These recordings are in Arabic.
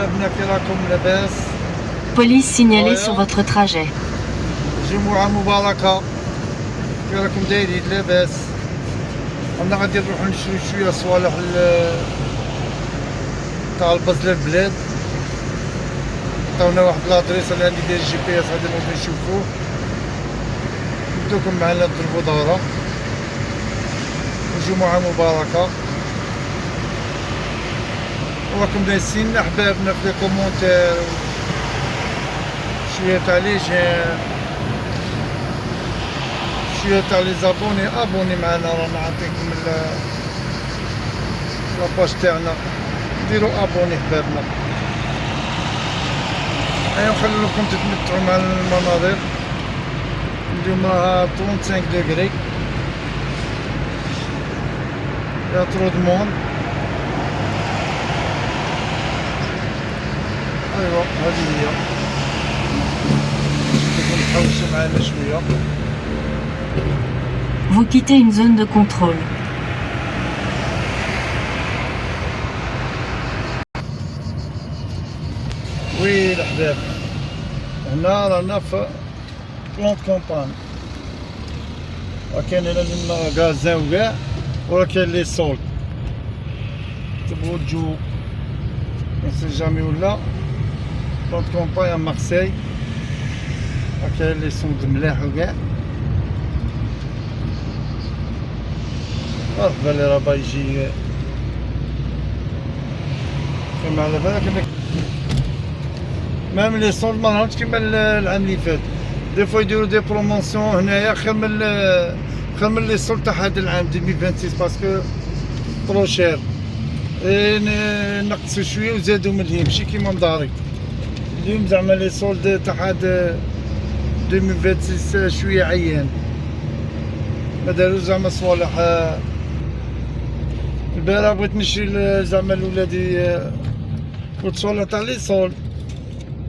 أحبابنا كي راكم لاباس؟ Police signalée sur votre trajet. جمعة مباركة، كي راكم دايرين لاباس؟ أنا غادي نروحو نشري شوية صوالح تاع البزلة البلاد. عطاونا واحد لادريس، أنا عندي داير GPS غادي نروحو نشوفوه. نبدوكم معنا نضربو دورة. وجمعة مباركة. وراكم دايسين أحبابنا في لي كومونتير، شوية تاع لي جيم، شوية تاع لي زابوني. ابوني معنا، رانا عاطينكم لاباج تاعنا، ديرو ابوني حبابنا. ايوا نخلو لكم تتمتعوا مع المناظر. اليوم راها 35 دوغري، يا ترو دمون. ايوا هذه هي، نحوسوا معنا شوية. Vous quittez une zone de contrôle. وي الأحباب، هنا رانا في بلونط كومبان. وكاين هنا المغازان وكاع، وراه كاين لي سول. تبغوا تجو مونسي جامي ولا بلونط كومبان يا مارسي، راه كاين لي سول ملاح وكاع. مرحبا اللي راه باغي يجي كيما على بالك انك مام لي سولد ما نهارتش كيما العام اللي فات. دي فوا يديرو دي برومونسيون هنايا خير من لي سولد تاع هذا العام 2026 باسكو طرو شير. نقصو شويه وزادو من الهيم ماشي كيما مداري. اليوم زعما لي سولد تاع هذا 2026 شويه عيان، ما داروش زعما صوالح. البارح بغيت نشري زعما لولادي قلت صوالح تاع لي سولد،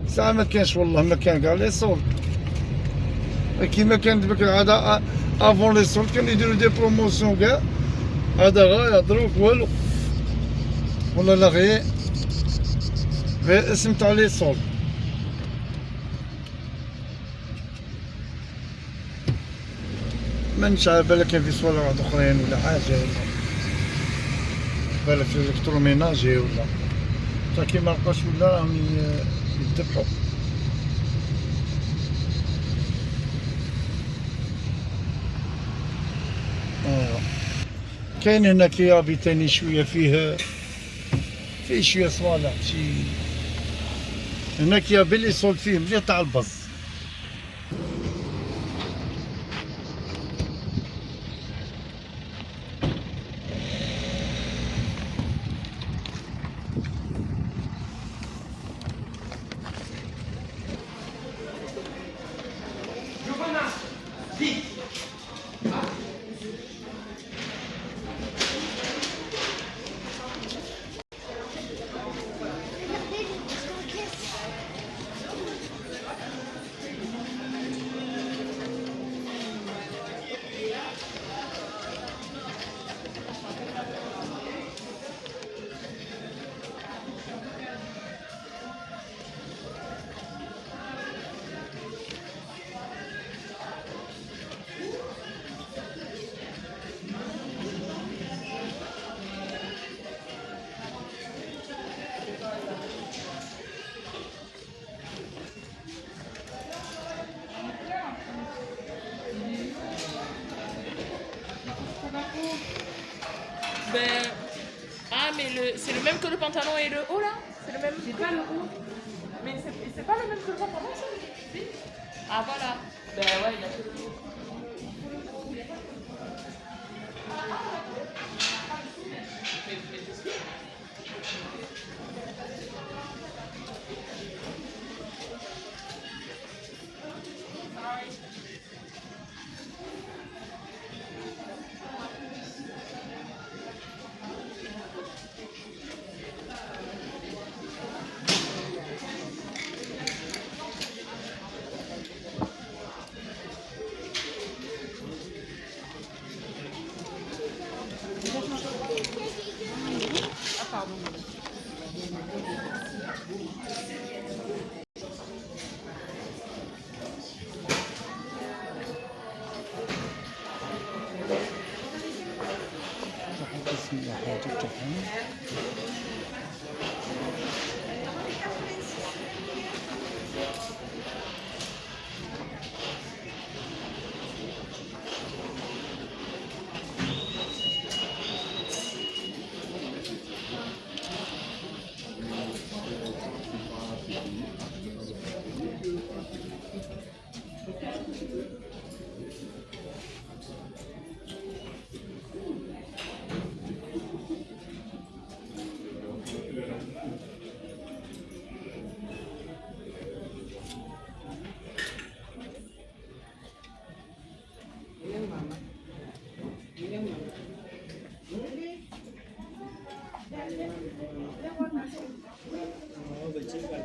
ساعة ما كانش والله، ما كان كاع لي سولد. كيما كانت ديك العادة افون لي سولد كانوا يديرو دي بروموسيون كاع. هذا غا يهضروك والو، ولا لا غير اسم تاع لي سولد. مانيش عارف، بالك كاين في صوالح واحد اخرين ولا حاجة، ولا بالك في الالكتروميناجي ولا تا كيما لقاش ولا راهم يذبحو. كاين هنا كيابي تاني شويه فيه شويه صوالح شي. هنا كيابي اللي صولت فيه مليح تاع البز. Ben... Ah, mais c'est le même que le pantalon et le haut là? C'est le même? C'est pas le haut. Mais c'est pas le même que le pantalon ça? Si. Ah voilà. Ben ouais, il a que le haut. Mais t'es sûr? Pardon. الجبال